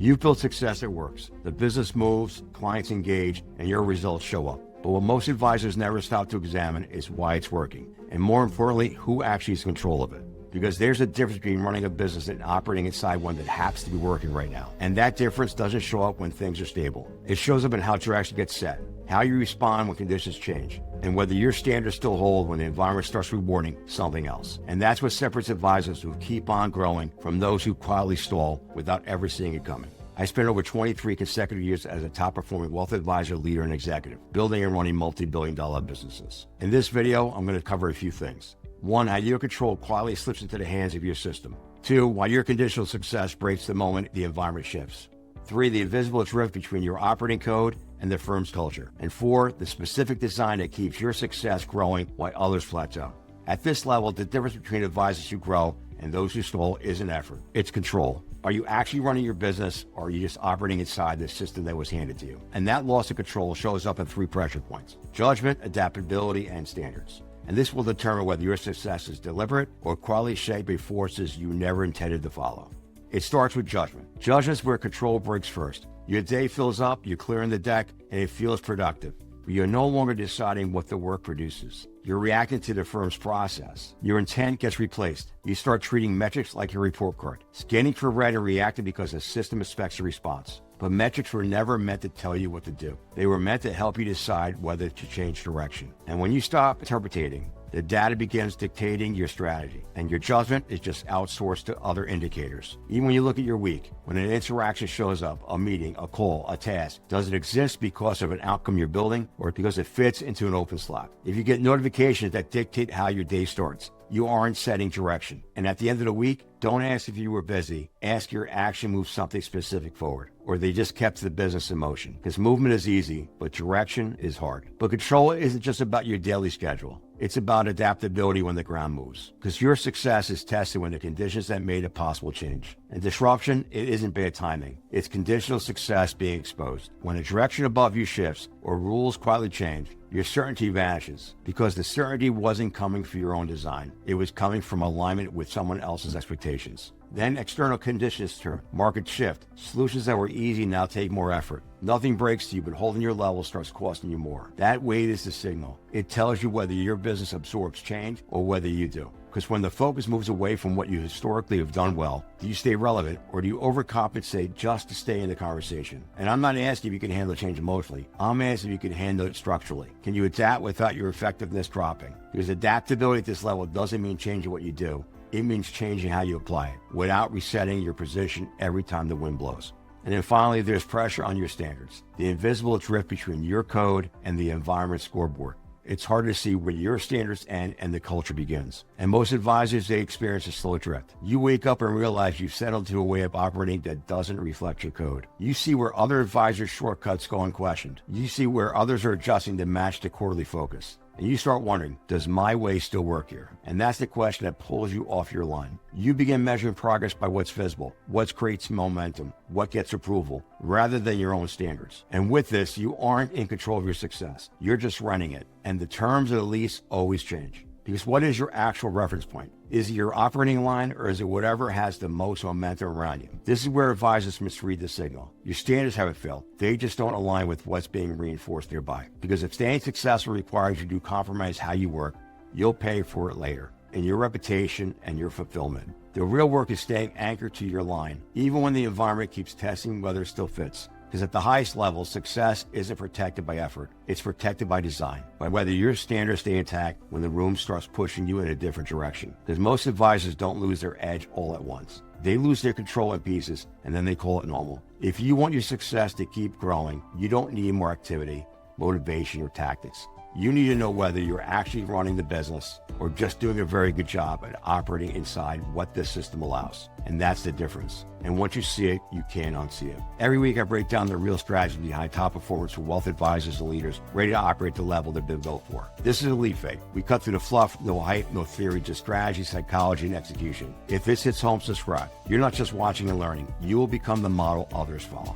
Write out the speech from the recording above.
You've built success that works. The business moves, clients engage, and your results show up. But what most advisors never stop to examine is why it's working, and more importantly, who actually is in control of it. Because there's a difference between running a business and operating inside one that happens to be working right now. And that difference doesn't show up when things are stable. It shows up in how direction gets set, how you respond when conditions change, and whether your standards still hold when the environment starts rewarding something else. And that's what separates advisors who keep on growing from those who quietly stall without ever seeing it coming. I spent over 23 consecutive years as a top-performing wealth advisor, leader, and executive, building and running multi-billion-dollar businesses. In this video, I'm going to cover a few things. 1, how your control quietly slips into the hands of your system. 2, why your conditional success breaks the moment the environment shifts. 3, the invisible drift between your operating code and the firm's culture. And 4, the specific design that keeps your success growing while others plateau. At this level, the difference between advisors who grow and those who stall isn't effort, it's control. Are you actually running your business, or are you just operating inside the system that was handed to you? And that loss of control shows up in 3 pressure points: judgment, adaptability, and standards. And this will determine whether your success is deliberate or quietly shaped by forces you never intended to follow. It starts with judgment. Judgment's where control breaks first. Your day fills up, you're clearing the deck, and it feels productive. But you're no longer deciding what the work produces. You're reacting to the firm's process. Your intent gets replaced. You start treating metrics like your report card, scanning for red and reacting because the system expects a response. But metrics were never meant to tell you what to do. They were meant to help you decide whether to change direction. And when you stop interpreting, the data begins dictating your strategy, and your judgment is just outsourced to other indicators. Even when you look at your week, when an interaction shows up, a meeting, a call, a task, does it exist because of an outcome you're building, or because it fits into an open slot? If you get notifications that dictate how your day starts, you aren't setting direction. And at the end of the week, don't ask if you were busy. Ask your action moved something specific forward, or they just kept the business in motion. Because movement is easy, but direction is hard. But control isn't just about your daily schedule. It's about adaptability when the ground moves. Because your success is tested when the conditions that made it possible change. And disruption, it isn't bad timing. It's conditional success being exposed. When a direction above you shifts or rules quietly change, your certainty vanishes, because the certainty wasn't coming from your own design. It was coming from alignment with someone else's expectations. Then external conditions turn, markets shift. Solutions that were easy now take more effort. Nothing breaks to you, but holding your level starts costing you more. That weight is the signal. It tells you whether your business absorbs change or whether you do. Because when the focus moves away from what you historically have done well, do you stay relevant, or do you overcompensate just to stay in the conversation? And I'm not asking if you can handle change emotionally. I'm asking if you can handle it structurally. Can you adapt without your effectiveness dropping? Because adaptability at this level doesn't mean changing what you do. It means changing how you apply it without resetting your position every time the wind blows. And then finally, there's pressure on your standards, the invisible drift between your code and the environment scoreboard. It's hard to see where your standards end and the culture begins. And most advisors, they experience a slow drift. You wake up and realize you've settled to a way of operating that doesn't reflect your code. You see where other advisors' shortcuts go unquestioned. You see where others are adjusting to match the quarterly focus. And you start wondering, does my way still work here? And that's the question that pulls you off your line. You begin measuring progress by what's visible, what creates momentum, what gets approval, rather than your own standards. And with this, you aren't in control of your success. You're just running it. And the terms of the lease always change. Because what is your actual reference point? Is it your operating line, or is it whatever has the most momentum around you? This is where advisors misread the signal. Your standards haven't failed. They just don't align with what's being reinforced nearby. Because if staying successful requires you to compromise how you work, you'll pay for it later in your reputation and your fulfillment. The real work is staying anchored to your line, even when the environment keeps testing whether it still fits. Because at the highest level, success isn't protected by effort. It's protected by design, by whether your standards stay intact when the room starts pushing you in a different direction. Because most advisors don't lose their edge all at once. They lose their control in pieces, and then they call it normal. If you want your success to keep growing, you don't need more activity, motivation, or tactics. You need to know whether you're actually running the business or just doing a very good job at operating inside what this system allows. And that's the difference. And once you see it, you can't unsee it. Every week I break down the real strategy behind top performance for wealth advisors and leaders ready to operate the level they've been built for. This is EliteVate. We cut through the fluff, no hype, no theory, just strategy, psychology, and execution. If this hits home, subscribe. You're not just watching and learning. You will become the model others follow.